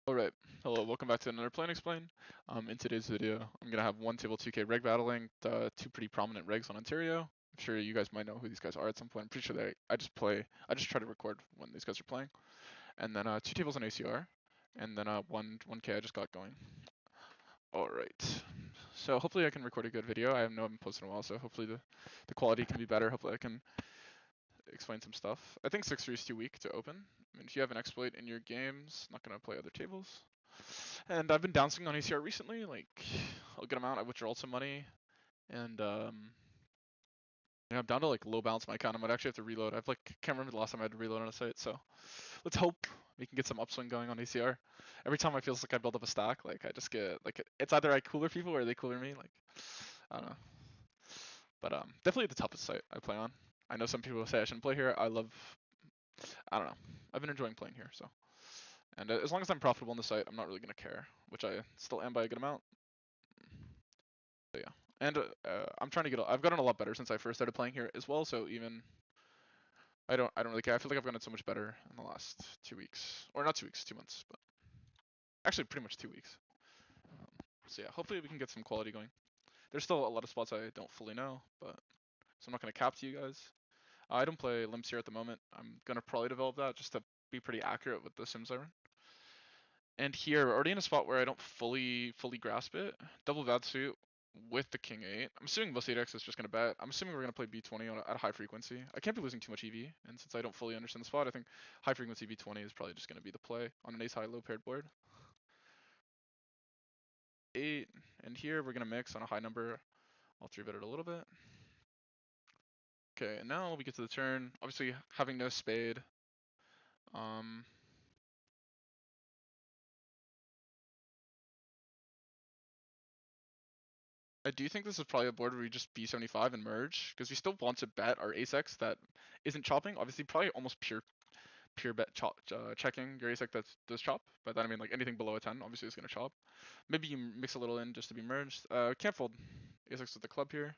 Alright, hello, welcome back to another Play and Explain. In today's video, I'm gonna have one table 2K reg battling two pretty prominent regs on Ontario. I'm sure you guys might know who these guys are at some point. I'm pretty sure I just try to record when these guys are playing. And then two tables on ACR, and then one K I just got going. Alright, so hopefully I can record a good video. I know I haven't posted in a while, so hopefully the quality can be better. Hopefully I can explain some stuff. I think 6-3 is too weak to open. I mean, if you have an exploit in your games, not gonna play other tables. And I've been bouncing on ACR recently, like a good amount. I withdrawed some money, and yeah, I'm down to like low balance my account. I might actually have to reload. I've like can't remember the last time I had to reload on a site, so let's hope we can get some upswing going on ACR. Every time I feels like I build up a stack, like I just get like it's either I cooler people or they cooler me. Like I don't know, but definitely the toughest site I play on. I know some people say I shouldn't play here. I don't know. I've been enjoying playing here, so. And as long as I'm profitable on the site, I'm not really gonna care, which I still am by a good amount. But yeah, and I'm trying to get. I've gotten a lot better since I first started playing here as well. So even I don't really care. I feel like I've gotten so much better in the last 2 weeks, or not 2 weeks, 2 months, but actually pretty much 2 weeks. So yeah, hopefully we can get some quality going. There's still a lot of spots I don't fully know, but so I'm not gonna cap to you guys. I don't play limps here at the moment. I'm gonna probably develop that just to be pretty accurate with the sims I run. And here, we're already in a spot where I don't fully grasp it. Double bad suit with the king 8. I'm assuming most 8x is just going to bet. I'm assuming we're going to play b20 at a high frequency. I can't be losing too much EV, and since I don't fully understand the spot, I think high frequency b20 is probably just going to be the play on an ace high low paired board. 8, and here we're going to mix on a high number. I'll 3-bet it a little bit. Okay, and now we get to the turn. Obviously, having no spade. I do think this is probably a board where we just b75 and merge, because we still want to bet our ace x that isn't chopping. Obviously, probably almost pure bet checking your ace x that does chop. By that I mean like anything below a 10 obviously is going to chop. Maybe you mix a little in just to be merged. Can't fold ace x with the club here.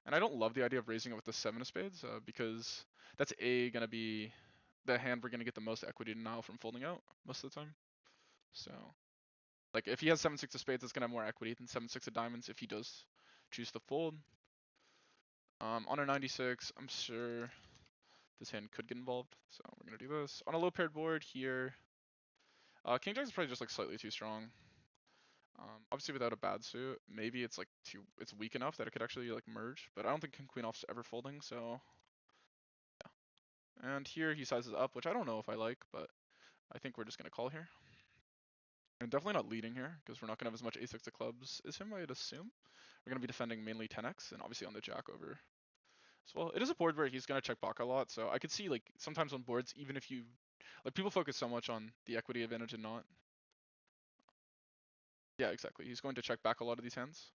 And I don't love the idea of raising it with the 7 of spades, because that's going to be the hand we're going to get the most equity now from folding out most of the time. So like if he has 7-6 of spades, it's going to have more equity than 7-6 of diamonds if he does choose to fold. On a 96, I'm sure this hand could get involved, so we're gonna do this. On a low paired board here, King Jack is probably just like slightly too strong. Obviously without a bad suit, maybe it's like it's weak enough that it could actually like merge, but I don't think King Queen off's ever folding, so yeah. And here he sizes up, which I don't know if I like, but I think we're just gonna call here. And definitely not leading here, because we're not gonna have as much ace-6 of clubs as him, I'd assume. We're gonna be defending mainly 10x, and obviously on the jack over. So well, it is a board where he's gonna check Baka a lot, so I could see like sometimes on boards, even if you like people focus so much on the equity advantage and not. Yeah, exactly. He's going to check back a lot of these hands.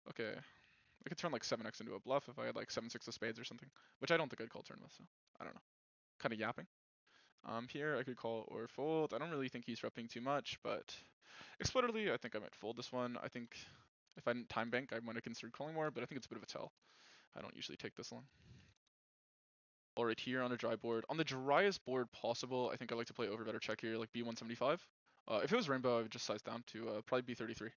Okay. I could turn like 7x into a bluff if I had like 7-6 of spades or something, which I don't think I'd call turn with, so I don't know. Kind of yapping. Here I could call or fold. I don't really think he's repping too much, but exploitatively, I think I might fold this one. I think if I didn't time bank, I might have considered calling more, but I think it's a bit of a tell. I don't usually take this long. All right, here on a dry board. On the driest board possible, I think I like to play over better check here, like b175. If it was rainbow, I would just size down to probably b33.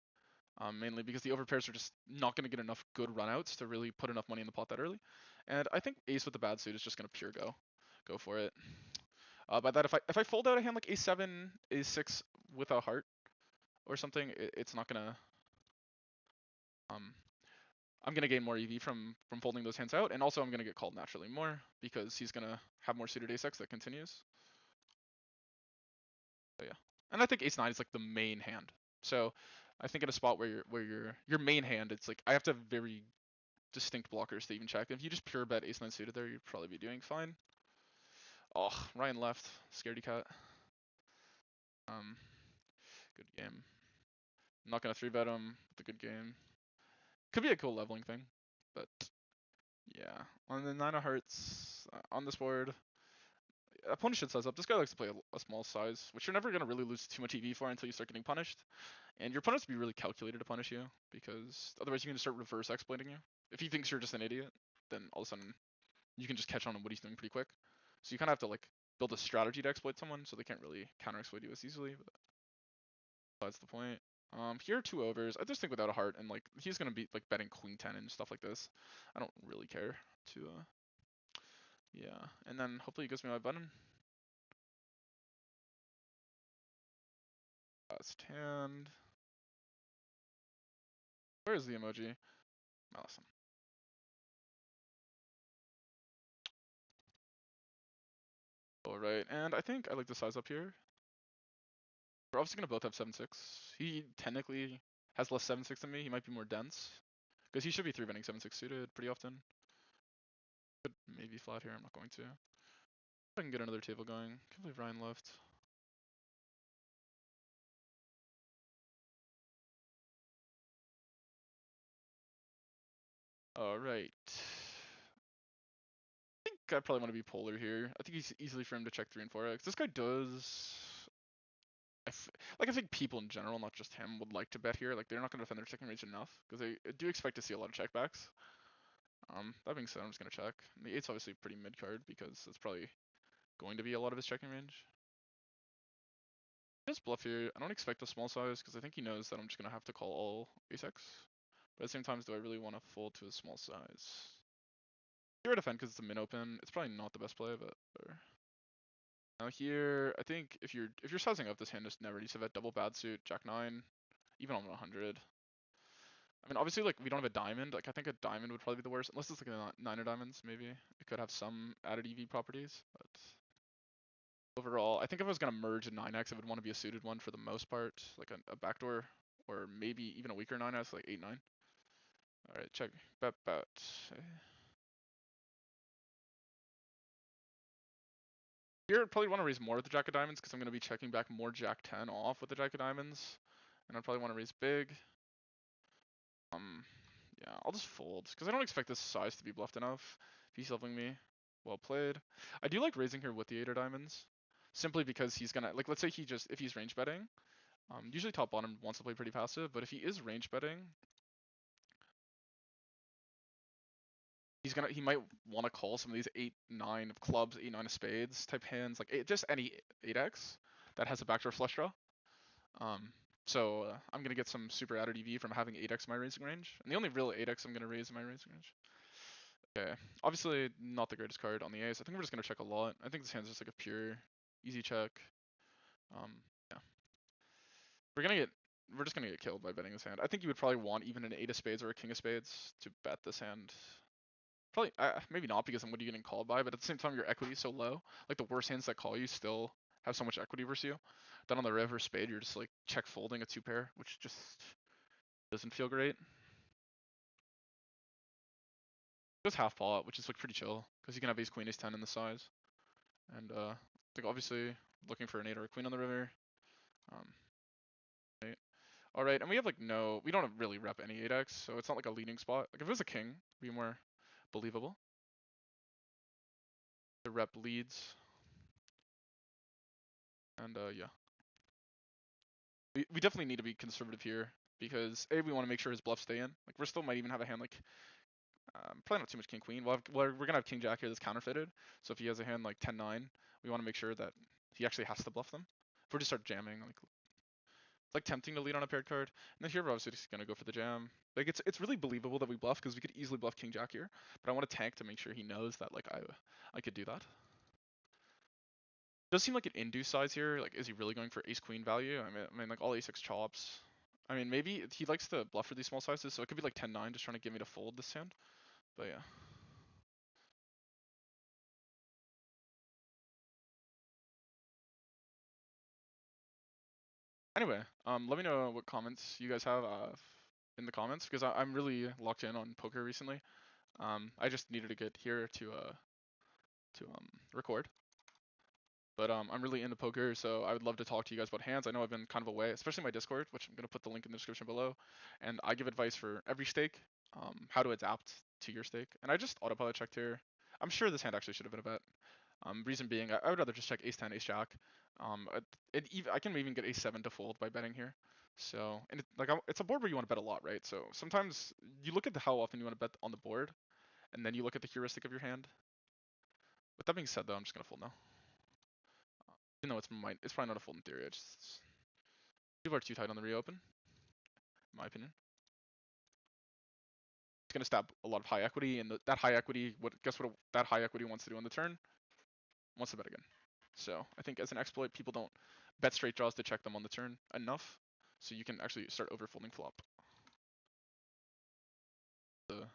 Mainly because the overpairs are just not going to get enough good runouts to really put enough money in the pot that early. And I think ace with the bad suit is just going to pure go for it. By that, if I fold out a hand like a7, a6 with a heart or something, it's not going to. I'm going to gain more EV from folding those hands out, and also I'm going to get called naturally more because he's going to have more suited ace-x that continues. So yeah, and I think ace-9 is like the main hand. So I think at a spot where your main hand, it's like I have to have very distinct blockers to even check. If you just pure bet ace-9 suited there, you'd probably be doing fine. Oh, Ryan left. Scaredy cat. Good game. I'm not gonna 3-bet him with a good game. Could be a cool leveling thing, but yeah. On the 9 of hearts, on this board, opponent should size up. This guy likes to play a small size, which you're never gonna really lose too much EV for until you start getting punished. And your opponent has to be really calculated to punish you, because otherwise you can just start reverse exploiting you. If he thinks you're just an idiot, then all of a sudden you can just catch on what he's doing pretty quick. So you kind of have to like build a strategy to exploit someone, so they can't really counter exploit you as easily. But That's the point. Here are two overs. I just think without a heart and like he's gonna be like betting queen 10 and stuff like this. I don't really care to yeah. And then hopefully he gives me my button. Last hand. Where is the emoji? Awesome. Alright, and I think I like the size up here. We're obviously gonna both have 7-6. He technically has less 7-6 than me. He might be more dense. Because he should be 3-betting 7-6 suited pretty often. Could maybe flat here, I'm not going to. I can get another table going. Can't believe Ryan left. Alright. I think I probably want to be polar here. I think he's easily for him to check 3 and 4x. This guy does. Like I think people in general, not just him, would like to bet here. Like they're not going to defend their checking range enough because they do expect to see a lot of checkbacks. That being said, I'm just going to check. And the 8's obviously pretty mid card because it's probably going to be a lot of his checking range. Just bluff here. I don't expect a small size because I think he knows that I'm just going to have to call all ace-x. But at the same time, do I really want to fold to a small size? Here I defend because it's a min open. It's probably not the best play, but whatever. Now here, I think if you're sizing up this hand, just never needs to bet double bad suit, jack 9, even on 100. I mean, obviously, like we don't have a diamond. Like I think a diamond would probably be the worst, unless it's like a 9 of diamonds. Maybe it could have some added EV properties, but overall, I think if I was gonna merge a 9x, it would want to be a suited one for the most part, like a backdoor, or maybe even a weaker 9x, like 8-9. All right, check bet. Here, I'd probably want to raise more with the jack of diamonds because I'm gonna be checking back more jack 10 off with the jack of diamonds, and I'd probably want to raise big. Yeah, I'll just fold because I don't expect this size to be bluffed enough. If he's helping me, well played. I do like raising here with the 8 of diamonds, simply because he's gonna like let's say if he's range betting. Usually top bottom wants to play pretty passive, but if he is range betting, he might want to call some of these 8-9 of clubs, 8-9 of spades type hands, like just any 8x that has a backdoor flush draw. So I'm gonna get some super added EV from having 8x in my raising range, and the only real 8x I'm gonna raise in my raising range. Okay, obviously not the greatest card on the ace. I think we're just gonna check a lot. I think this hand's just like a pure easy check. Um, yeah, we're just gonna get killed by betting this hand. I think you would probably want even an 8 of spades or a king of spades to bet this hand. Probably, maybe not because then what are you getting called by? But at the same time, your equity is so low. Like the worst hands that call you still have so much equity versus you. Then on the river spade, you're just like check folding a 2 pair, which just doesn't feel great. Goes half pot, which is like pretty chill because you can have ace queen ace 10 in the size. And I think obviously looking for an 8 or a queen on the river. Right. All right, and we have like we don't really rep any 8x, so it's not like a leading spot. Like if it was a king, it'd be more believable. The rep leads, and yeah, we definitely need to be conservative here because we want to make sure his bluffs stay in. Like we still might even have a hand like probably not too much king queen. We're gonna have king jack here that's counterfeited. So if he has a hand like 10-9, we want to make sure that he actually has to bluff them. If we just start jamming, like it's like tempting to lead on a paired card. And then here we're obviously just gonna go for the jam. Like it's really believable that we bluff because we could easily bluff king jack here. But I want to tank to make sure he knows that like I could do that. Does seem like an induced size here. Like is he really going for ace queen value? I mean like all ace-x chops. I mean maybe he likes to bluff for these small sizes, so it could be like 10-9 just trying to get me to fold this hand. But yeah. Anyway, let me know what comments you guys have in the comments because I'm really locked in on poker recently. I just needed to get here to record. But I'm really into poker, so I would love to talk to you guys about hands. I know I've been kind of away, especially my Discord, which I'm gonna put the link in the description below. And I give advice for every stake, how to adapt to your stake. And I just autopilot checked here. I'm sure this hand actually should have been a bet. Reason being, I would rather just check ace 10, ace jack. I can even get ace 7 to fold by betting here. So, and it's a board where you want to bet a lot, right? So sometimes you look at how often you want to bet on the board, and then you look at the heuristic of your hand. With that being said, though, I'm just gonna fold now. Even though it's probably not a fold in theory. People are too tight on the reopen, in my opinion. It's gonna stab a lot of high equity, and that high equity, guess what that high equity wants to do on the turn? Wants to bet again. So I think as an exploit, people don't bet straight draws to check them on the turn enough, so you can actually start overfolding flop. The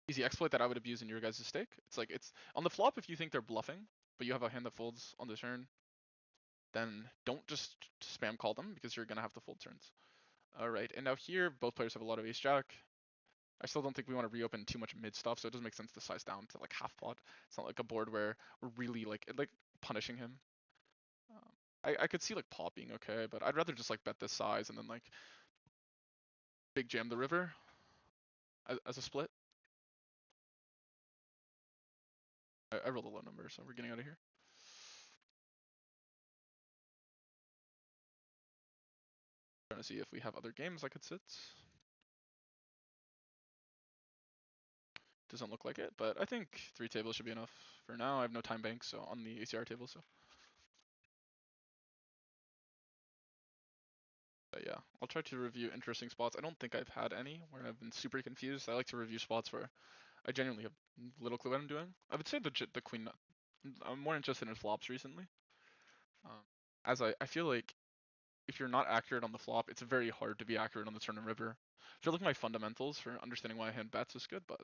easy exploit that I would abuse in your guys' stake. It's on the flop if you think they're bluffing, but you have a hand that folds on the turn, then don't just spam call them because you're gonna have to fold turns. Alright, and now here both players have a lot of ace jack. I still don't think we want to reopen too much mid stuff, so it doesn't make sense to size down to like half pot. It's not like a board where we're really like punishing him. I could see like pot being okay, but I'd rather just like bet this size and then like big jam the river as a split. I rolled a low number, so we're getting out of here. Trying to see if we have other games I could sit. Doesn't look like it, but I think 3 tables should be enough for now. I have no time bank, so on the ACR table, so. But yeah, I'll try to review interesting spots. I don't think I've had any where I've been super confused. I like to review spots where I genuinely have little clue what I'm doing. I would say the queen. I'm more interested in flops recently. As I feel like if you're not accurate on the flop, it's very hard to be accurate on the turn and river. I feel like my fundamentals for understanding why a hand bets is good, but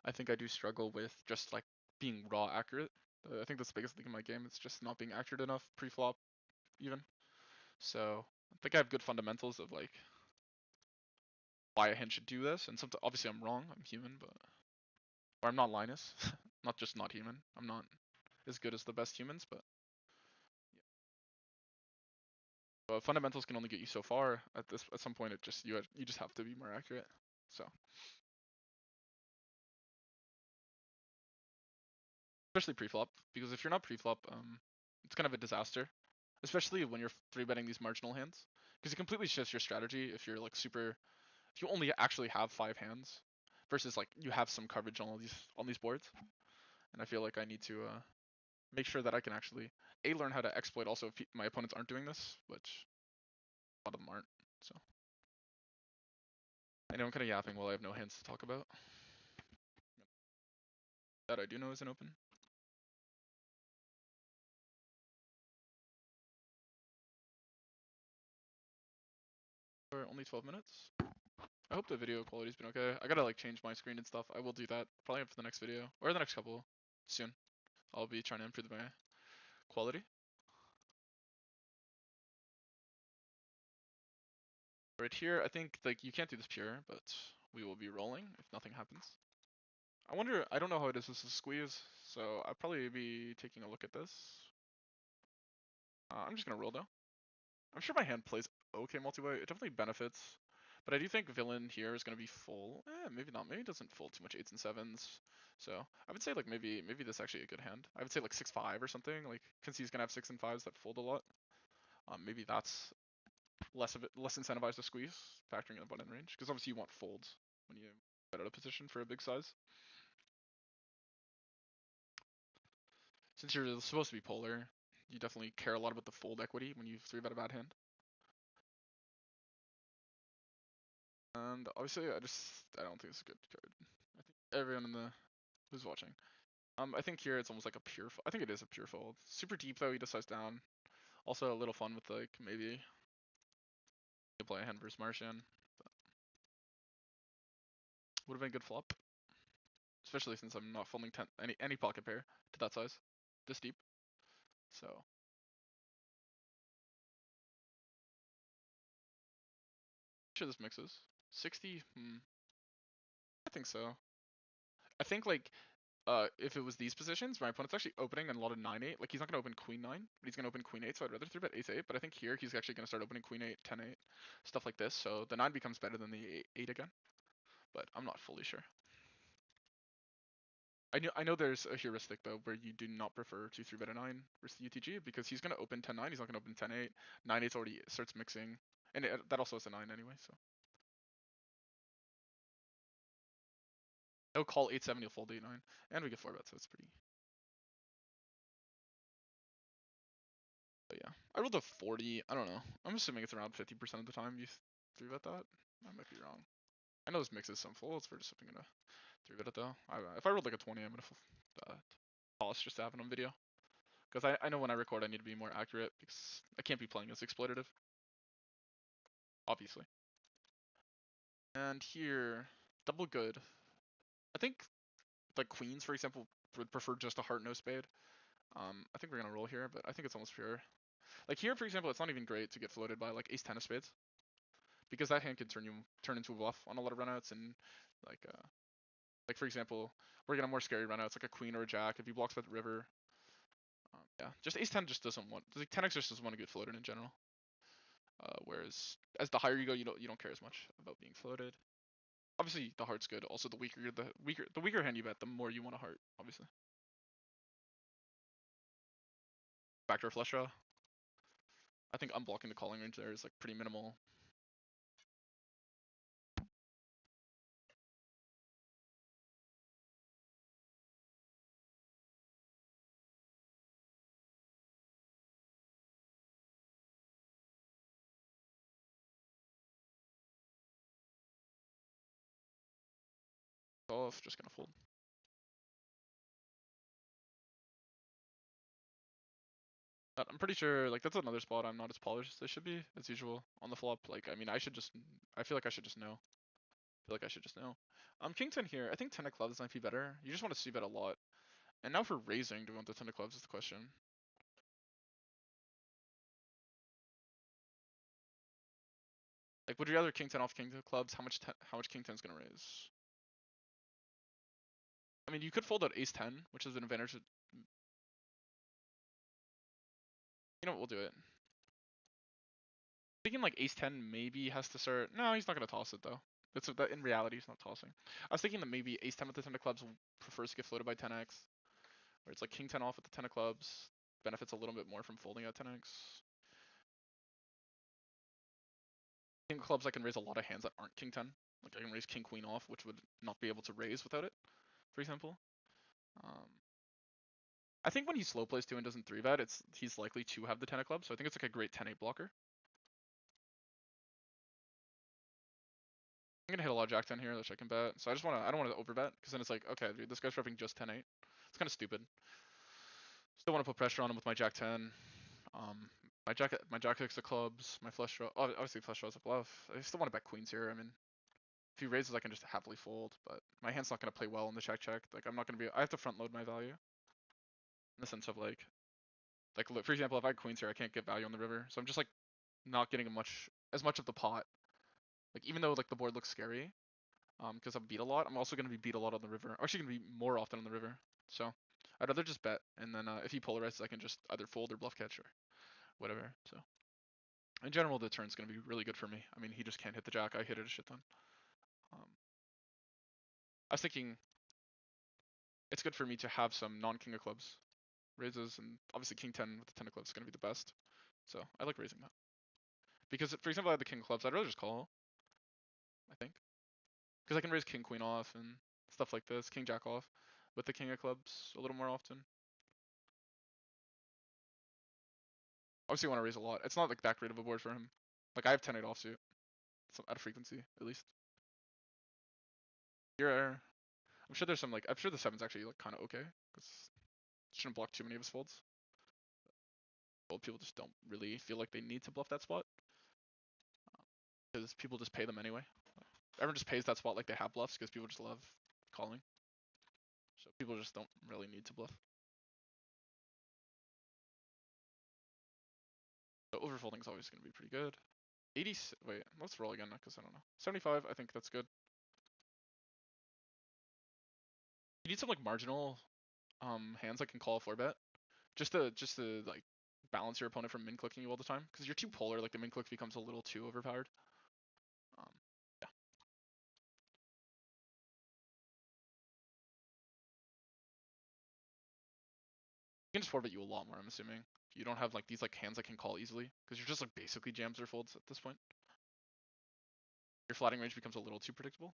I think I do struggle with just like being raw accurate. I think that's the biggest thing in my game. It's just not being accurate enough pre-flop even. So I think I have good fundamentals of like why a hand should do this. And sometimes obviously I'm wrong. I'm human, but or I'm not Linus. Not just not human. I'm not as good as the best humans, but yeah. Fundamentals can only get you so far. At some point, you just have to be more accurate. So especially pre-flop, because if you're not pre-flop, it's kind of a disaster, especially when you're three betting these marginal hands, because it completely shifts your strategy if you're like super. If you only actually have 5 hands, versus like you have some coverage on all these boards, and I feel like I need to make sure that I can actually learn how to exploit also if my opponents aren't doing this, which a lot of them aren't. So I know I'm kind of yapping while I have no hands to talk about. That I do know is an open. For only 12 minutes. I hope the video quality's been okay. I gotta like change my screen and stuff. I will do that probably after the next video or the next couple soon. I'll be trying to improve my quality. Right here, I think like you can't do this pure, but we will be rolling if nothing happens. I wonder, I don't know how it is this is a squeeze, so I'll probably be taking a look at this. I'm just gonna roll though. I'm sure my hand plays okay multi-way. It definitely benefits, but I do think villain here is gonna be full. Maybe not. Maybe it doesn't fold too much 8s and 7s. So I would say like maybe this is actually a good hand. I would say like 6-5 or something. Like since he's gonna have 6 and 5s that fold a lot. Maybe that's less incentivized to squeeze, factoring in the button range, because obviously you want folds when you get out of position for a big size. Since you're supposed to be polar, you definitely care a lot about the fold equity when you 3-bet a bad hand. And obviously, I don't think it's a good card. I think everyone in the who's watching. I think here it's almost like a pure. I think it is a pure fold. Super deep though. He decides down. Also a little fun with like maybe you play a hand versus Martian. Would have been a good flop, especially since I'm not folding any pocket pair to that size, this deep. So sure this mixes 60. I think so. I think like if it was these positions, my opponent's actually opening a lot of 9-8. Like he's not gonna open Queen 9, but he's gonna open Queen 8. So I'd rather 3-bet Ace 8. But I think here he's actually gonna start opening Queen 8, 10-8, stuff like this. So the 9 becomes better than the 8 again. But I'm not fully sure. I know there's a heuristic though where you do not prefer to 3-bet a 9 versus the UTG because he's gonna open 10-9. He's not gonna open 10-8. 9-8's already starts mixing, and that also is a 9 anyway. So he'll call 8-7. He'll fold 8-9, and we get 4-bet, so it's pretty. But yeah, I rolled a 40. I don't know. I'm assuming it's around 50% of the time you 3-bet that. I might be wrong. I know this mixes some folds. We're just gonna 3-bet it though. If I rolled like a 20, I'm gonna pause just to have it on video. Because I know when I record I need to be more accurate because I can't be playing as exploitative. Obviously. And here, double good. I think like queens, for example, would prefer just a heart no spade. I think we're gonna roll here, but I think it's almost pure. Like here, for example, it's not even great to get floated by like ace ten of spades because that hand can turn into a bluff on a lot of runouts and like for example, we're gonna have more scary runouts like a queen or a jack if he blocks that river. Yeah, just ace ten just doesn't want like 10x just doesn't want to get floated in general. Whereas as the higher you go, you don't care as much about being floated. Obviously, the heart's good. Also, the weaker hand you bet, the more you want a heart. Obviously, backdoor flush draw. I think unblocking the calling range there is like pretty minimal. Off, just gonna fold. But I'm pretty sure like that's another spot I'm not as polished as I should be as usual on the flop. Like I mean I feel like I should just know. I feel like I should just know. King 10 here. I think 10 of clubs might be better. You just want to see bet a lot. And now for raising, do we want the 10 of clubs is the question. Like would you rather King 10 off King 10 of clubs? How much King 10 is gonna raise? I mean you could fold out Ace 10, which is an advantage. You know what, we'll do it. Thinking like Ace 10 maybe has to start. No, he's not gonna toss it though. That in reality he's not tossing. I was thinking that maybe Ace 10 with the 10 of clubs prefers to get floated by 10x. Where it's like King 10 off with the 10 of clubs benefits a little bit more from folding out 10x. King of clubs I can raise a lot of hands that aren't King 10. Like I can raise King Queen off, which would not be able to raise without it, for example. Um, I think when he slow plays too and doesn't 3-bet, he's likely to have the 10 of clubs, so I think it's like a great 10-8 blocker. I'm gonna hit a lot of Jack 10 here, which I can bet. So I don't want to overbet, because then it's like, okay, dude, this guy's repping just 10-8. It's kind of stupid. Still want to put pressure on him with my Jack 10. My Jack 6 of clubs, my flush draw. Obviously, flush draw is a bluff. I still want to bet queens here. I mean, if he raises, I can just happily fold. But my hand's not gonna play well in the check. Like I'm not gonna be. I have to front load my value in the sense of like look, for example, if I had queens here, I can't get value on the river. So I'm just like not getting as much of the pot. Like even though like the board looks scary, because I'm beat a lot, I'm also gonna be beat a lot on the river. I'm actually gonna be more often on the river. So I'd rather just bet, and then if he polarizes, I can just either fold or bluff catch or whatever. So in general, the turn's gonna be really good for me. I mean, he just can't hit the jack. I hit it a shit ton. Um, I was thinking it's good for me to have some non-king of clubs raises, and obviously king 10 with the 10 of clubs is gonna be the best. So I like raising that because, for example, I had the king of clubs. I'd rather just call. I think because I can raise king queen off and stuff like this, king jack off with the king of clubs a little more often. Obviously, I want to raise a lot. It's not like that great of a board for him. Like I have 10-8 offsuit, so at a frequency at least. Here, I'm sure there's some I'm sure the seven's actually like kind of okay because shouldn't block too many of his folds. Old people just don't really feel like they need to bluff that spot because people just pay them anyway. Everyone just pays that spot like they have bluffs because people just love calling. So people just don't really need to bluff. So overfolding is always going to be pretty good. 80, wait, let's roll again because I don't know. 75, I think that's good. You need some like marginal hands that can call a 4-bet just to like balance your opponent from min clicking you all the time because you're too polar. Like the min click becomes a little too overpowered. Um, yeah. You can just 4-bet you a lot more. I'm assuming you don't have like these like hands that can call easily because you're just like basically jams or folds at this point. Your flatting range becomes a little too predictable.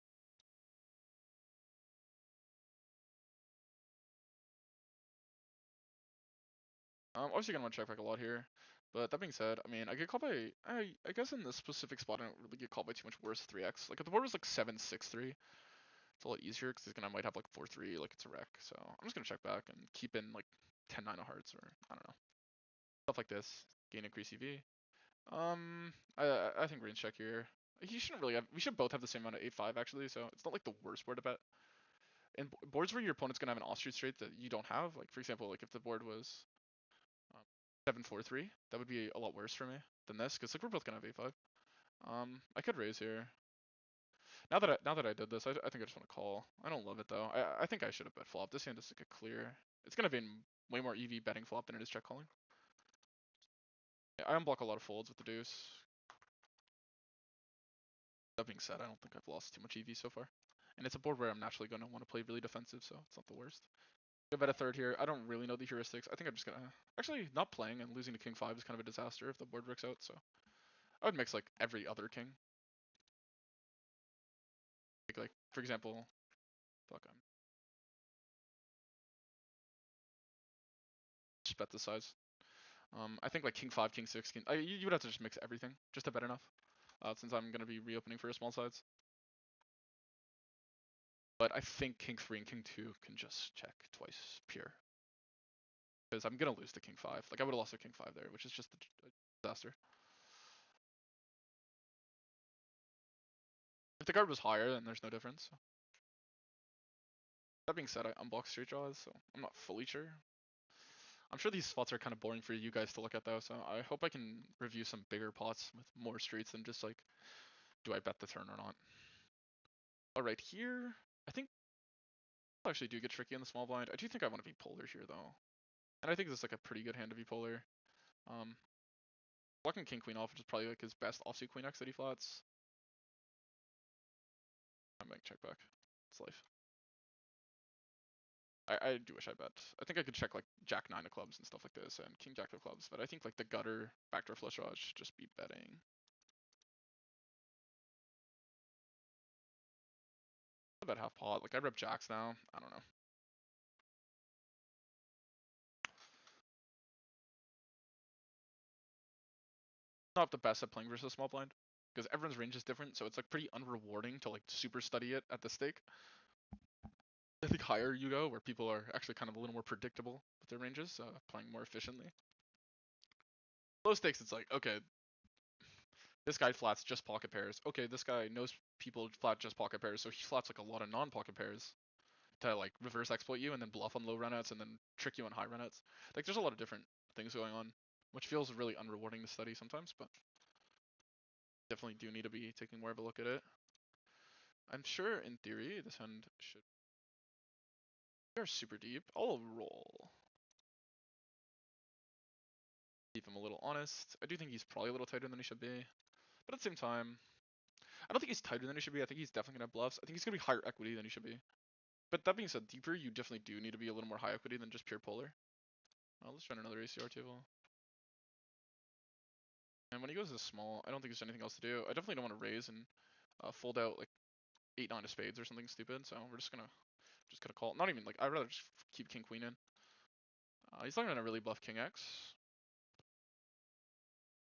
Obviously gonna want to check back a lot here. But that being said, I mean, I get called by, I guess in this specific spot, I don't really get called by too much worse 3x. Like if the board was like 7-6-3, it's a lot easier because I might have like 4-3, like it's a wreck. So I'm just gonna check back and keep in like 10-9 of hearts or I don't know stuff like this. Gain increase EV. I think range check here. He shouldn't really have. We should both have the same amount of 8-5 actually, so it's not like the worst board to bet. And boards where your opponent's gonna have an offsuit straight that you don't have, like for example, like if the board was um, 7-4-3, that would be a lot worse for me than this, because like we're both gonna have 8-5. I could raise here. Now that I did this, I think I just want to call. I don't love it though. I think I should have bet flop. This hand is like a clear. It's gonna be way more EV betting flop than it is check calling. I unblock a lot of folds with the deuce. That being said, I don't think I've lost too much EV so far. And it's a board where I'm naturally going to want to play really defensive, so it's not the worst. I bet a third here. I don't really know the heuristics. I think I'm just gonna actually not playing and losing to king 5 is kind of a disaster if the board works out. So I would mix like every other king. Like for example, fuck, I'm just bet the size. I think like king 5, king 6, you would have to just mix everything just to bet enough. Since I'm gonna be reopening for a small size. But I think king 3 and king 2 can just check twice pure. Because I'm gonna lose to king 5. Like I would have lost to king 5 there, which is just a disaster. If the card was higher, then there's no difference. That being said, I unblock straight draws, so I'm not fully sure. I'm sure these spots are kind of boring for you guys to look at though, so I hope I can review some bigger pots with more streets than just like, do I bet the turn or not? Alright, here, I think I actually do get tricky in the small blind. I do think I want to be polar here though. And I think this is like a pretty good hand to be polar. Blocking king queen off, which is probably like his best offsuit queen x that he flats. I might check back. It's life. I do wish I bet. I think I could check like jack 9 of clubs and stuff like this and king jack of clubs, but I think like the gutter backdoor flush draw should just be betting. I bet half pot. Like I rep jacks now. I don't know. Not the best at playing versus small blind because everyone's range is different, so it's like pretty unrewarding to like super study it at the stake. I think higher you go, where people are actually kind of a little more predictable with their ranges, playing more efficiently. Low stakes, it's like, okay, this guy flats just pocket pairs. Okay, this guy knows people flat just pocket pairs, so he flats like a lot of non-pocket pairs to like reverse exploit you and then bluff on low runouts and then trick you on high runouts. Like there's a lot of different things going on, which feels really unrewarding to study sometimes, but definitely do need to be taking more of a look at it. I'm sure in theory this hand should. We are super deep. I'll roll. Keep him a little honest. I do think he's probably a little tighter than he should be, but at the same time, I don't think he's tighter than he should be. I think he's definitely gonna have bluffs. I think he's gonna be higher equity than he should be. But that being said, deeper you definitely do need to be a little more high equity than just pure polar. Let's try another ACR table. And when he goes this small, I don't think there's anything else to do. I definitely don't want to raise and fold out like 8-9 of spades or something stupid. So we're just gonna call. Not even like I'd rather just keep king queen in. He's not gonna really bluff king x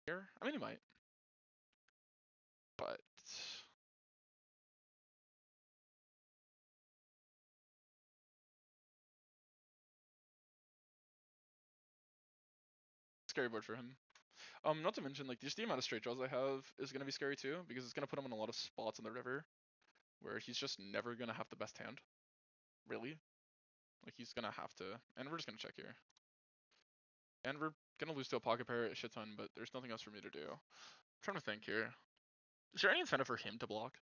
here. I mean he might, but scary board for him. Not to mention like just the amount of straight draws I have is gonna be scary too because it's gonna put him in a lot of spots on the river where he's just never gonna have the best hand. Really, like he's gonna have to, and we're just gonna check here. And we're gonna lose to a pocket pair a shit ton, but there's nothing else for me to do. I'm trying to think here. Is there any incentive for him to block?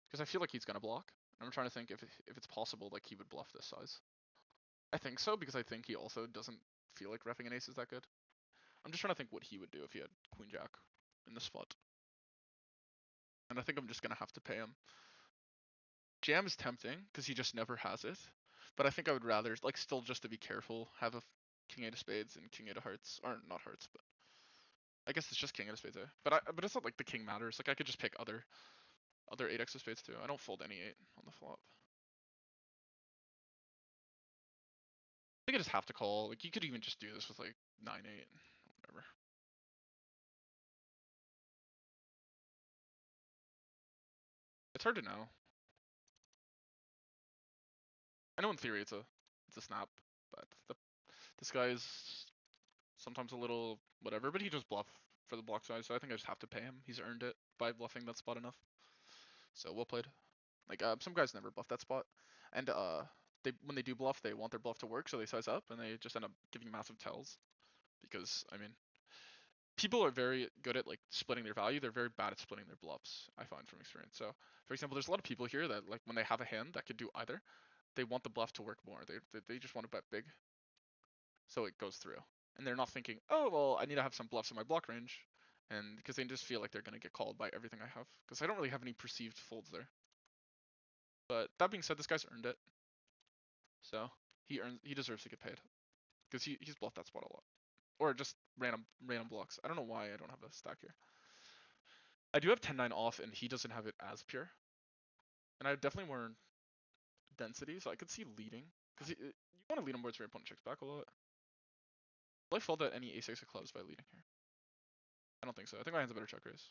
Because I feel like he's gonna block. I'm trying to think if it's possible like he would bluff this size. I think so because I think he also doesn't feel like reffing an ace is that good. I'm just trying to think what he would do if he had queen jack in the spot. And I think I'm just gonna have to pay him. Jam is tempting because he just never has it. But I think I would rather like still just to be careful have a king 8 of spades and king 8 of hearts, or not hearts, but I guess it's just king 8 of spades. But it's not like the king matters. Like I could just pick other 8x of spades too. I don't fold any 8 on the flop. I think I just have to call. Like you could even just do this with like 9-8, whatever. hard to know. I know in theory it's a snap, but this guy is sometimes a little whatever, but he just bluff for the block size, so I think I just have to pay him. He's earned it by bluffing that spot enough. So well played. Like some guys never bluff that spot, and they when they do bluff, they want their bluff to work, so they size up and they just end up giving massive tells. Because I mean, people are very good at like splitting their value. They're very bad at splitting their bluffs. I find from experience. So for example, there's a lot of people here that like when they have a hand that could do either, they want the bluff to work more. They just want to bet big, so it goes through. And they're not thinking, oh well, I need to have some bluffs in my block range, and because they just feel like they're gonna get called by everything I have. Because I don't really have any perceived folds there. But that being said, this guy's earned it. So he deserves to get paid because he's bluffed that spot a lot, or just random blocks. I don't know why I don't have a stack here. I do have 10-9 off, and he doesn't have it as pure, and I have definitely more density, so I could see leading because you want to lead on boards where your opponent checks back a lot. Will I fold out any ace-6 of clubs by leading here? I don't think so. I think my hand's a better check raise.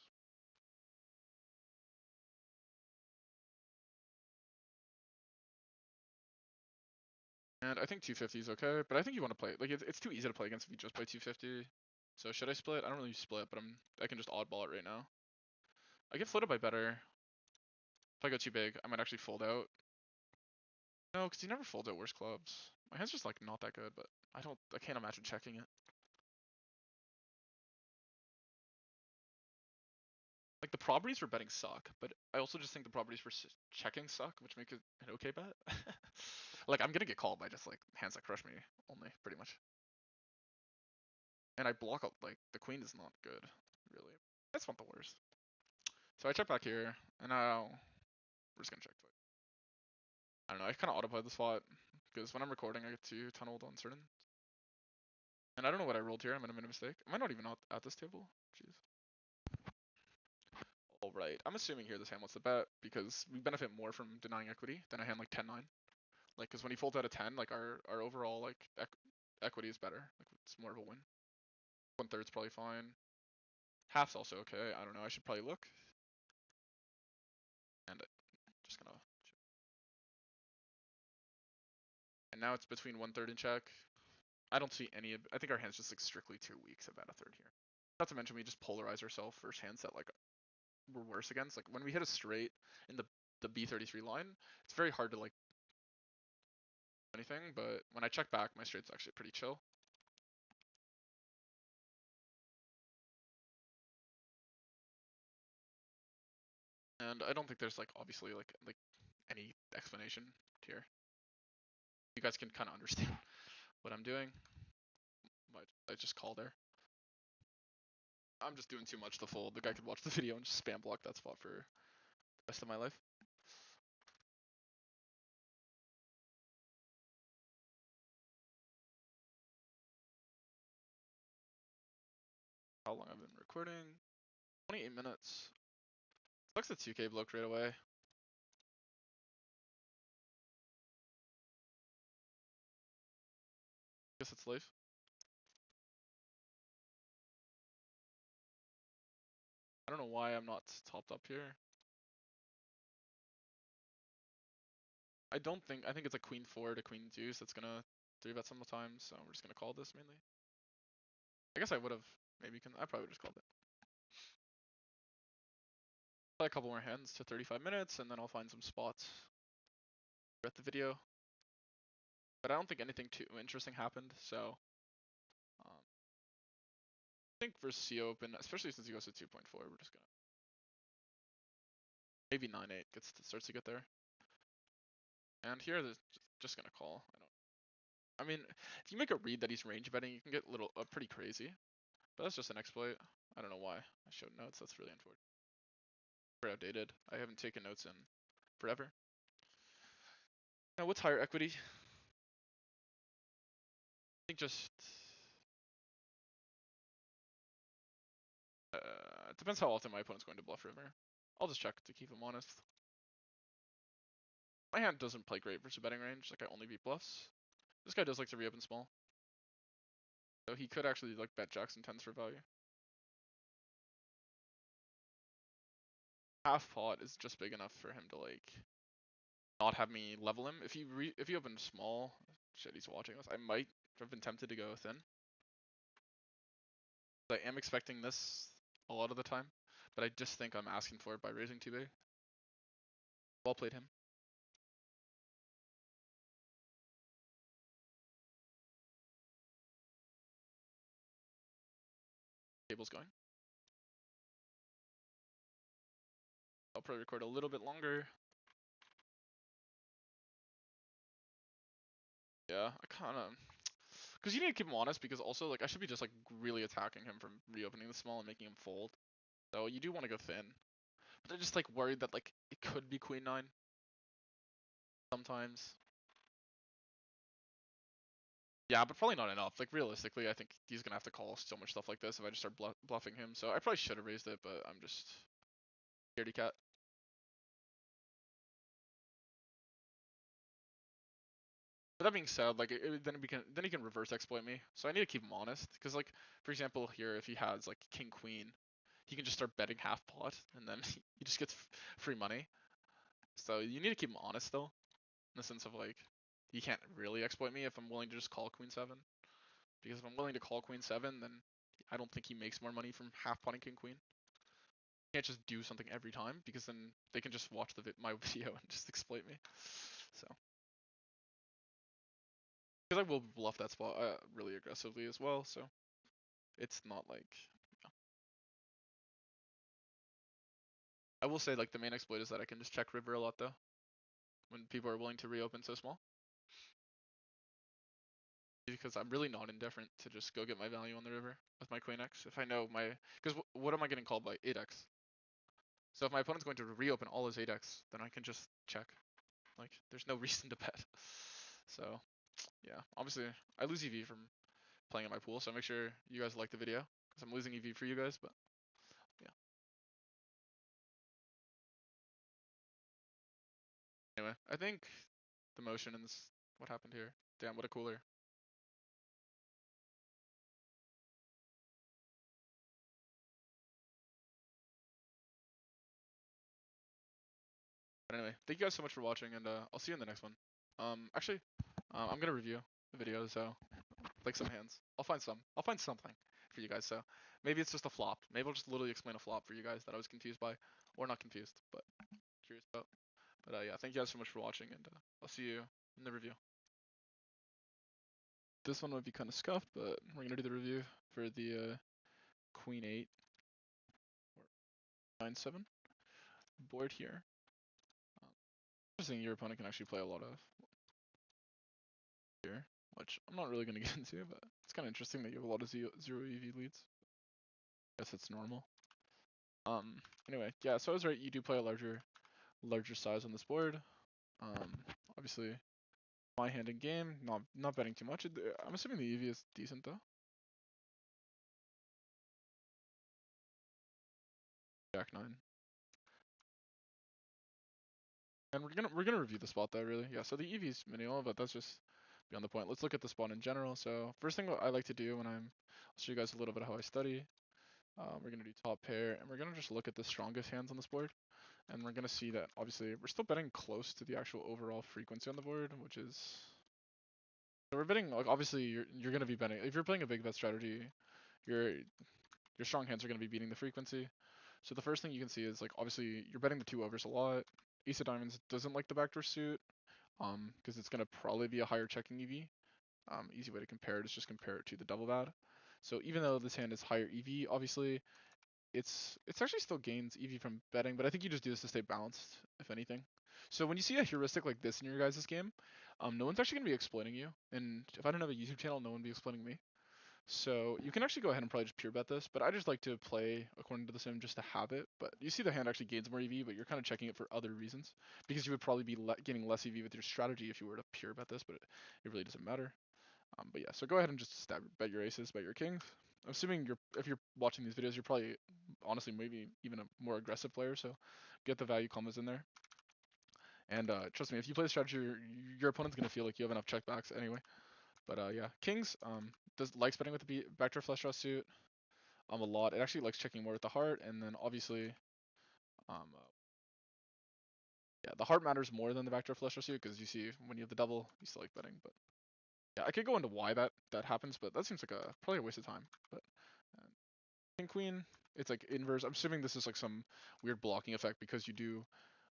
And I think 250 is okay, but I think you want to play like it's too easy to play against if you just play 250. So should I split? I don't really split, but I can just oddball it right now. I get floated by better. If I go too big, I might actually fold out. No, because he never folds out worse clubs. My hand's just like not that good, but I can't imagine checking it. Like the properties for betting suck, but I also just think the properties for checking suck, which make it an okay bet. Like I'm gonna get called by just like hands that crush me only, pretty much. And I block out like the queen is not good, really. That's not the worst. So I check back here, and now we're just gonna check. I don't know. I kind of autoplay the spot because when I'm recording, I get to tunneled on certain. And I don't know what I rolled here. I might have made a mistake. Am I not even at this table? Jeez. All right. I'm assuming here this hand wants to bet because we benefit more from denying equity than a hand like 10-9. Like, because when he folds out a 10, like our overall like equity is better. Like it's more of a win. 1/3's probably fine. Half's also okay. I don't know. I should probably look. And just gonna. And now it's between 1/3 and check. I don't see any. I think our hand's just like strictly too weak to bet a third here. Not to mention we just polarize ourselves versus hands that like we're worse against. Like when we hit a straight in the B33 line, it's very hard to like anything. But when I check back, my straight's actually pretty chill. And I don't think there's like obviously like any explanation here. You guys can kind of understand what I'm doing. But I just call there. I'm just doing too much to fold. The guy could watch the video and just spam block that spot for the rest of my life. How long I've been recording? 28 minutes. Sucks the 2K bloke right away. Guess it's life. I don't know why I'm not topped up here. I think it's a queen 4 to queen deuce that's gonna 3-bet sometimes, so we're just gonna call this mainly. I guess I would have I probably just called it. Play a couple more hands to 35 minutes and then I'll find some spots at the video. But I don't think anything too interesting happened, so I think versus C open, especially since he goes to 2.4, we're just gonna maybe 9-8 starts to get there. And here there's just gonna call. I mean, if you make a read that he's range betting, you can get pretty crazy. But that's just an exploit. I don't know why I showed notes. That's really unfortunate. Very outdated. I haven't taken notes in forever. Now, what's higher equity? I think just it depends how often my opponent's going to bluff river. I'll just check to keep him honest. My hand doesn't play great versus betting range. Like I only beat bluffs. This guy does like to reopen small, so he could actually like bet jacks and tens for value. half pot is just big enough for him to like not have me level him. If he opened small, shit, he's watching us. I might have been tempted to go thin. I am expecting this a lot of the time, but I just think I'm asking for it by raising too big. Well played him. Table's going. I'll probably record a little bit longer. Yeah, I kind of, because you need to keep him honest, because also like I should be just like really attacking him from reopening the small and making him fold. So you do want to go thin, but I'm just like worried that like it could be queen nine sometimes. Yeah, but probably not enough. Like realistically, I think he's gonna have to call so much stuff like this if I just start bluffing him. So I probably should have raised it, but I'm just scaredy cat. But that being said, like then he can reverse exploit me. So I need to keep him honest, because like for example here, if he has like king queen, he can just start betting half pot, and then he just gets free money. So you need to keep him honest though, in the sense of like he can't really exploit me if I'm willing to just call queen seven. Because if I'm willing to call queen seven, then I don't think he makes more money from half potting king queen. Can't just do something every time, because then they can just watch my video and just exploit me. So, because I will bluff that spot really aggressively as well. So it's not like, yeah. I will say like the main exploit is that I can just check river a lot though, when people are willing to reopen so small. Because I'm really not indifferent to just go get my value on the river with my queen x if I know my, because what am I getting called by? 8x. So if my opponent's going to reopen all his 8x, then I can just check. Like, there's no reason to bet. So, yeah. Obviously, I lose EV from playing in my pool, so make sure you guys like the video, because I'm losing EV for you guys, but yeah. Anyway, I think the motion and this, what happened here. Damn, what a cooler. But anyway, thank you guys so much for watching, and I'll see you in the next one. Actually, I'm gonna review the video, so like some hands. I'll find some. I'll find something for you guys. So maybe it's just a flop. Maybe I'll just literally explain a flop for you guys that I was confused by, or not confused, but curious about. But yeah, thank you guys so much for watching, and I'll see you in the review. This one might be kind of scuffed, but we're gonna do the review for the Queen 8 or 9-7 board here. Interesting, your opponent can actually play a lot of here, which I'm not really gonna get into, but it's kind of interesting that you have a lot of zero EV leads. I guess it's normal. Anyway, yeah, so I was right. You do play a larger size on this board. Obviously, my hand in game, not betting too much. I'm assuming the EV is decent though. Jack 9. And we're gonna review the spot though, really. Yeah, so the EV is minimal, but that's just beyond the point. Let's look at the spot in general. So first thing I like to do when I'll show you guys a little bit of how I study. We're gonna do top pair, and we're gonna just look at the strongest hands on this board, and we're gonna see that obviously we're still betting close to the actual overall frequency on the board, which is, so we're betting like, obviously you're gonna be betting if you're playing a big bet strategy, your strong hands are gonna be beating the frequency. So the first thing you can see is like obviously you're betting the two overs a lot. Ace of diamonds doesn't like the backdoor suit, because it's gonna probably be a higher checking EV. Easy way to compare it is just compare it to the double bad. So even though this hand is higher EV, obviously it's actually still gains EV from betting, but I think you just do this to stay balanced, if anything. So when you see a heuristic like this in your guys' game, no one's actually gonna be exploiting you. And if I don't have a YouTube channel, no one will be exploiting me. So you can actually go ahead and probably just pure bet this, but I just like to play according to the sim just to have it. But you see the hand actually gains more EV, but you're kind of checking it for other reasons, because you would probably be gaining less EV with your strategy if you were to pure bet this, but it really doesn't matter. But yeah, so go ahead and just bet your aces, bet your kings. I'm assuming if you're watching these videos, you're probably honestly maybe even a more aggressive player, so get the value combos in there. And trust me, if you play the strategy, your opponent's gonna feel like you have enough checkbacks anyway. But yeah, kings likes betting with the backdoor flush draw suit a lot. It actually likes checking more with the heart, and then obviously Yeah, the heart matters more than the backdoor flush draw suit because you see when you have the double, you still like betting. But yeah, I could go into why that happens, but that seems like probably a waste of time. But uh, king queen, it's like inverse. I'm assuming this is like some weird blocking effect because you do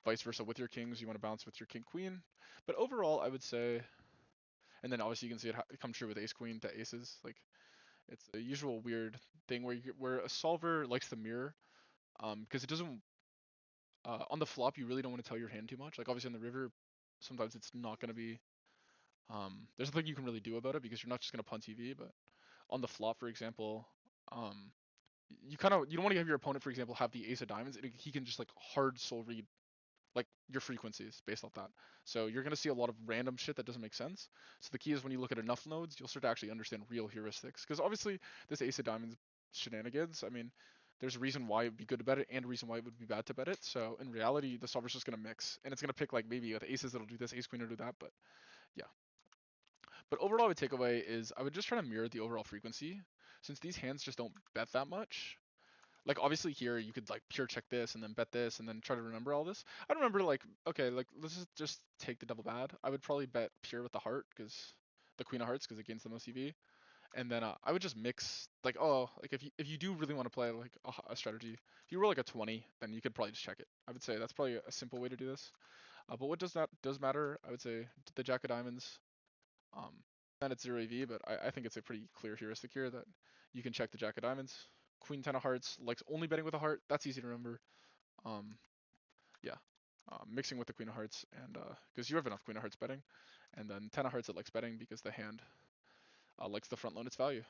vice versa with your kings. You want to balance with your king queen. But overall, I would say, and then obviously you can see it come true with ace queen to aces. Like it's a usual weird thing where a solver likes the mirror, because it doesn't on the flop you really don't want to tell your hand too much. Like obviously on the river, sometimes it's not going to be there's nothing you can really do about it because you're not just going to punt EV. But on the flop, for example, um, you don't want to have your opponent, for example, have the ace of diamonds, and he can just like hard soul read like your frequencies based off that. So you're gonna see a lot of random shit that doesn't make sense. So the key is when you look at enough nodes, you'll start to actually understand real heuristics. Because obviously this ace of diamonds shenanigans, I mean, there's a reason why it would be good to bet it and a reason why it would be bad to bet it. So in reality, the solver's just gonna mix and it's gonna pick like maybe with aces it'll do this, ace queen will do that, but yeah. But overall, I would take away is I would just try to mirror the overall frequency. Since these hands just don't bet that much, like obviously here you could like pure check this and then bet this and then try to remember all this. I remember like okay, like let's just take the double bad. I would probably bet pure with the heart because the queen of hearts because it gains the most EV. And then I would just mix like oh like if you do really want to play like a strategy, if you roll like a 20, then you could probably just check it. I would say that's probably a simple way to do this. But what does matter, I would say the jack of diamonds. Um, then it's 0 EV, but I think it's a pretty clear heuristic here that you can check the jack of diamonds. Queen 10 of hearts likes only betting with a heart. That's easy to remember. Um, yeah. Mixing with the queen of hearts and because you have enough queen of hearts betting, and then 10 of hearts it likes betting because the hand likes the front loan its value.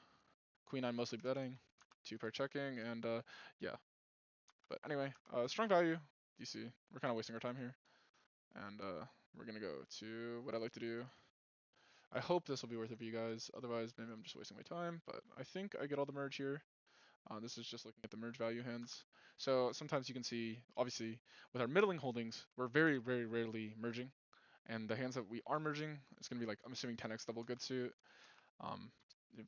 Queen 9 mostly betting, two pair checking, and yeah. But anyway, strong value. You see, we're kind of wasting our time here, and we're gonna go to what I like to do. I hope this will be worth it for you guys. Otherwise, maybe I'm just wasting my time. But I think I get all the merge here. This is just looking at the merge value hands. So sometimes you can see, obviously, with our middling holdings, we're very, very rarely merging. And the hands that we are merging, it's going to be like, I'm assuming 10x double good suit. Um,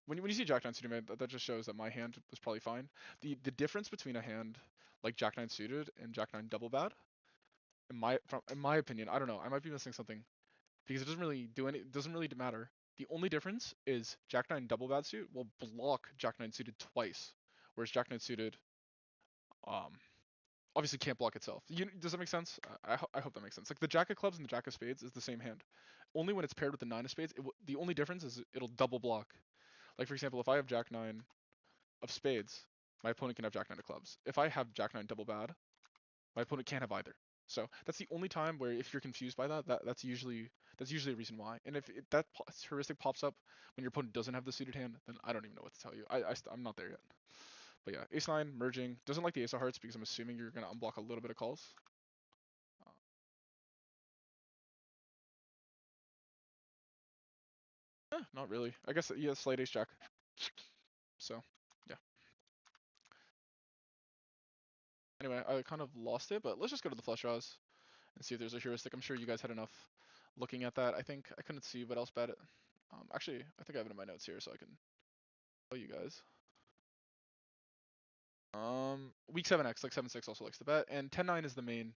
when you see Jack 9 suited, man, that just shows that my hand was probably fine. The difference between a hand like Jack 9 suited and Jack 9 double bad, in my opinion, I don't know, I might be missing something because it doesn't really matter. The only difference is Jack 9 double bad suit will block Jack 9 suited twice, whereas Jack 9 suited um obviously can't block itself. Does that make sense? I hope that makes sense. Like the Jack of clubs and the Jack of spades is the same hand. Only when it's paired with the 9 of spades, the only difference is it'll double block. Like for example, if I have Jack 9 of spades, my opponent can have Jack 9 of clubs. If I have Jack 9 double bad, my opponent can't have either. So that's the only time where if you're confused by that's usually a reason why. And if that heuristic pops up when your opponent doesn't have the suited hand, then I don't even know what to tell you. I'm not there yet. But yeah, ace 9 merging doesn't like the ace of hearts because I'm assuming you're gonna unblock a little bit of calls. Uh, Not really. I guess yeah, slight ace jack. So yeah. Anyway, I kind of lost it, but let's just go to the flush draws and see if there's a heuristic. I'm sure you guys had enough looking at that. I think I couldn't see what else bet it. Actually, I think I have it in my notes here so I can tell you guys. Weak 7x, like 7-6 also likes to bet, and 10-9 is the main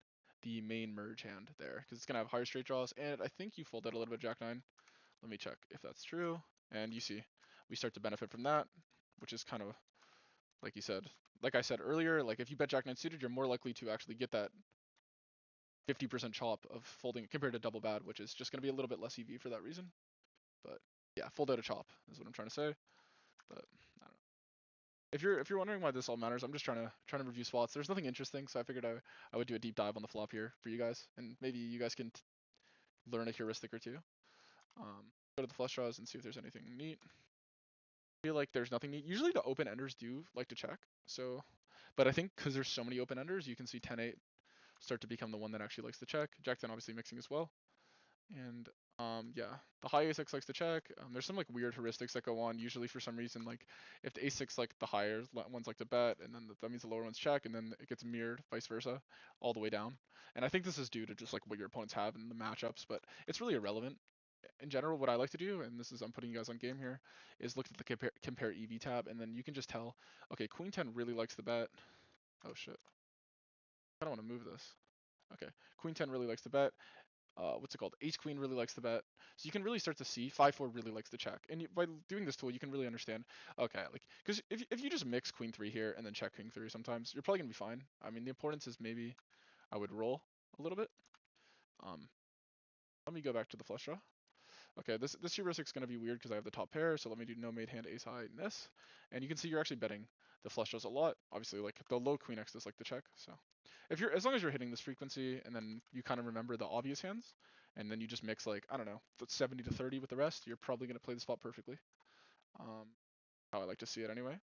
merge hand there because it's gonna have higher straight draws, and I think you fold out a little bit Jack 9. Let me check if that's true, and you see we start to benefit from that, which is kind of like you said, like I said earlier, like if you bet Jack 9 suited, you're more likely to actually get that 50% chop of folding compared to double bad, which is just gonna be a little bit less EV for that reason. But yeah, fold out a chop is what I'm trying to say. But I don't know. If you're wondering why this all matters, I'm just trying to review spots. There's nothing interesting, so I figured I would do a deep dive on the flop here for you guys, and maybe you guys can learn a heuristic or two. Go to the flush draws and see if there's anything neat. I feel like there's nothing neat. Usually the open enders do like to check. So, but I think because there's so many open enders, you can see 10-8 start to become the one that actually likes to check. Jack 10 obviously mixing as well. And yeah, the high a6 likes to check. There's some like weird heuristics that go on. Usually for some reason, like if the a6 like the higher ones like to bet, and then that means the lower ones check, and then it gets mirrored vice versa all the way down. And I think this is due to just like what your opponents have in the matchups, but it's really irrelevant. In general, what I like to do, and this is I'm putting you guys on game here, is look at the compare EV tab, and then you can just tell, okay, Queen 10 really likes the bet. Oh shit, I don't want to move this. Okay, queen 10 really likes to bet. What's it called? Ace queen really likes to bet. So you can really start to see 5-4 really likes to check. And by doing this tool, you can really understand. Okay, like because if you just mix queen 3 here and then check king 3, sometimes you're probably gonna be fine. I mean, the importance is maybe I would roll a little bit. Um, Let me go back to the flush draw. Okay, this heuristic is gonna be weird because I have the top pair. So let me do no made hand ace high in this, and you can see you're actually betting the flush draws a lot. Obviously, like the low queen x does like the check. So if you're as long as you're hitting this frequency and then you kind of remember the obvious hands, and then you just mix like I don't know, 70 to 30 with the rest, you're probably gonna play the spot perfectly. Um, how I like to see it anyway.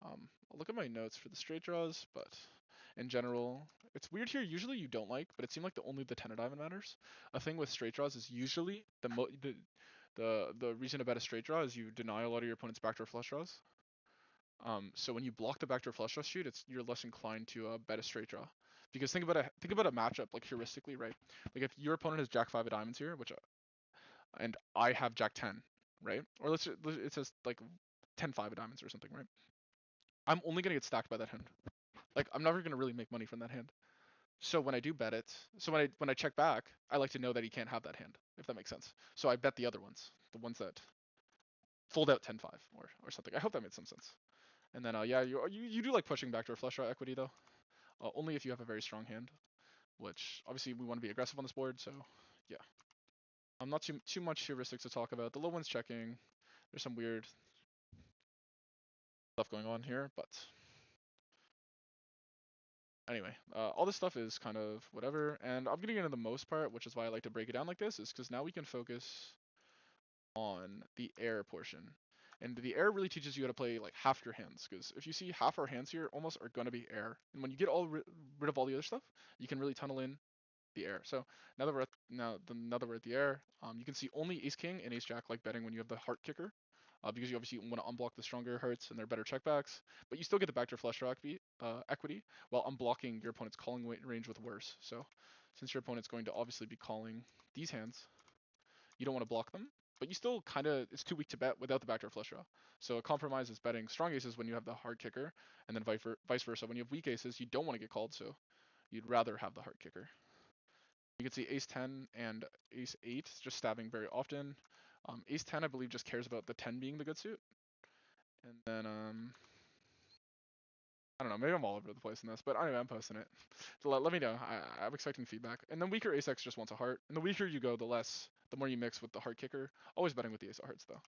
I'll look at my notes for the straight draws, but in general, it's weird here. Usually you don't like, but it seemed like only the 10 of diamond matters. A thing with straight draws is usually the reason to bet a straight draw is you deny a lot of your opponent's backdoor flush draws. So when you block the backdoor flush draw shoot, you're less inclined to bet a straight draw. Because think about a matchup like heuristically, right? Like if your opponent has Jack 5 of diamonds here, and I have Jack 10, right? Or it says like 10-5 of diamonds or something, right? I'm only gonna get stacked by that hand. Like I'm never gonna really make money from that hand. So when I do bet it, so when I check back, I like to know that he can't have that hand, if that makes sense. So I bet the other ones, the ones that fold out 10-5 or something. I hope that made some sense. And then yeah, you do like pushing backdoor flush draw equity though, only if you have a very strong hand, which obviously we want to be aggressive on this board. So yeah, I'm not too much heuristics to talk about. The low one's checking. There's some weird stuff going on here, but anyway, all this stuff is kind of whatever, and I'm getting into the most part, which is why I like to break it down like this, is because now we can focus on the air portion. And the air really teaches you how to play like half your hands, because if you see half our hands here almost are going to be air. And when you get rid of all the other stuff, you can really tunnel in the air. So now that we're at the air, you can see only ace king and ace jack like betting when you have the heart kicker, because you obviously want to unblock the stronger hearts and their better checkbacks, but you still get the backdoor flush draw equity while unblocking your opponent's calling range with worse. So since your opponent's going to obviously be calling these hands, you don't want to block them, but you still kind of it's too weak to bet without the backdoor flush draw. So a compromise is betting strong aces when you have the hard kicker, and then vice versa. When you have weak aces, you don't want to get called, so you'd rather have the hard kicker. You can see ace 10 and ace 8 just stabbing very often. Ace 10, I believe, just cares about the 10 being the good suit. And then, I don't know, maybe I'm all over the place in this, but anyway, I'm posting it. So let me know. I'm expecting feedback. And then weaker ace X just wants a heart. And the weaker you go, the more you mix with the heart kicker. Always betting with the ace of hearts, though.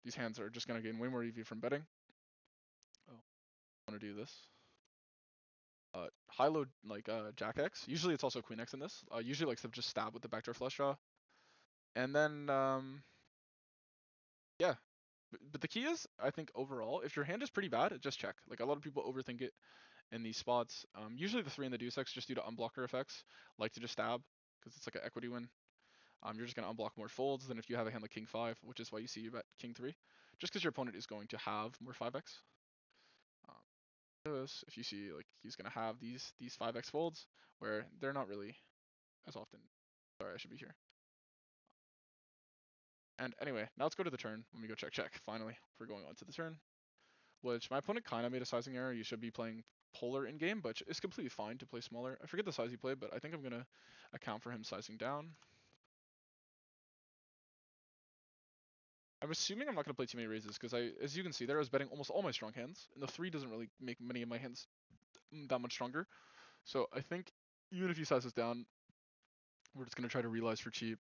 These hands are just going to gain way more EV from betting. Oh, I want to do this. High low like Jack X. Usually it's also Queen X in this. Usually likes to just stab with the backdoor flush draw. And then yeah. But the key is, I think overall, if your hand is pretty bad, just check. Like a lot of people overthink it in these spots. Usually the 3 and the deuce X just due to unblocker effects, like to just stab because it's like an equity win. You're just gonna unblock more folds than if you have a hand like King 5, which is why you see you bet King 3, just because your opponent is going to have more 5x. If you see like he's gonna have these 5x folds where they're not really as often. Sorry, I should be here. And anyway, now let's go to the turn. Let me go check. Finally, we're going on to the turn, which my opponent kind of made a sizing error. You should be playing polar in game, but it's completely fine to play smaller. I forget the size he played, but I think I'm gonna account for him sizing down. I'm assuming I'm not gonna play too many raises because as you can see there, I was betting almost all my strong hands, and the 3 doesn't really make many of my hands that much stronger. So I think even if he sizes down, we're just gonna try to realize for cheap.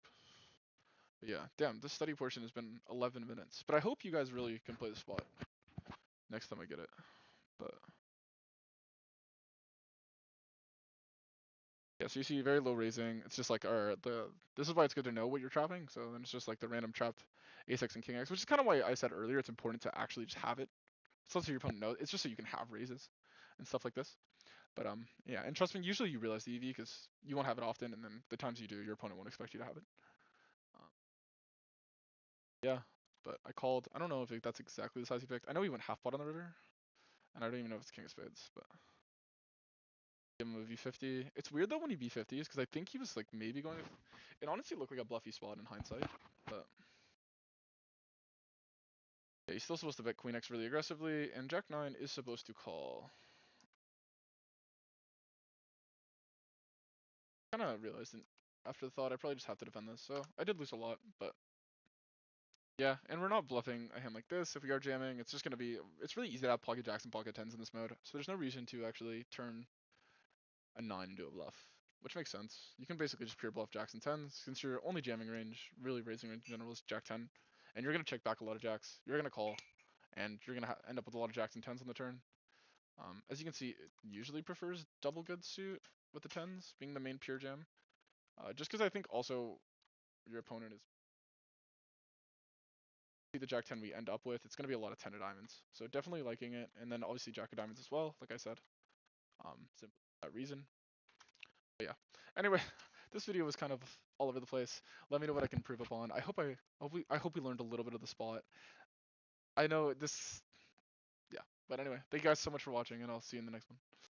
But yeah, damn, this study portion has been 11 minutes. But I hope you guys really can play the spot next time I get it. But yeah, so you see very low raising. It's just like this is why it's good to know what you're trapping. So then it's just like the random trapped ace x and king x, which is kind of why I said earlier it's important to actually just have it. It's not so your opponent knows. It's just so you can have raises and stuff like this. But yeah, and trust me, usually you realize the EV because you won't have it often, and then the times you do, your opponent won't expect you to have it. Um, yeah, but I called. I don't know if that's exactly the size he picked. I know he went half pot on the river, and I don't even know if it's king of spades, but give him a V50. It's weird though when he B50s because I think he was like maybe going. It honestly looked like a bluffy spot in hindsight, but yeah, he's still supposed to bet queen x really aggressively, and jack 9 is supposed to call. kind of realized after the thought I probably just have to defend this. So I did lose a lot, but yeah. And we're not bluffing a hand like this. If we are jamming, it's just gonna be. It's really easy to have pocket jacks and pocket tens in this mode. So there's no reason to actually turn a 9 into a bluff, which makes sense. You can basically just pure bluff jacks and tens since your only jamming range, really raising range in general, is jack 10, and you're gonna check back a lot of jacks. You're gonna call, and you're gonna end up with a lot of jacks and tens on the turn. As you can see, it usually prefers double good suit with the tens being the main pure jam. Just because I think also your opponent is the jack 10 we end up with, it's gonna be a lot of 10 of diamonds. So definitely liking it, and then obviously jack of diamonds as well, like I said. Simply for that reason. But yeah. Anyway, this video was kind of all over the place. Let me know what I can improve upon. I hope we learned a little bit of the spot. I know this, yeah. But anyway, thank you guys so much for watching, and I'll see you in the next one.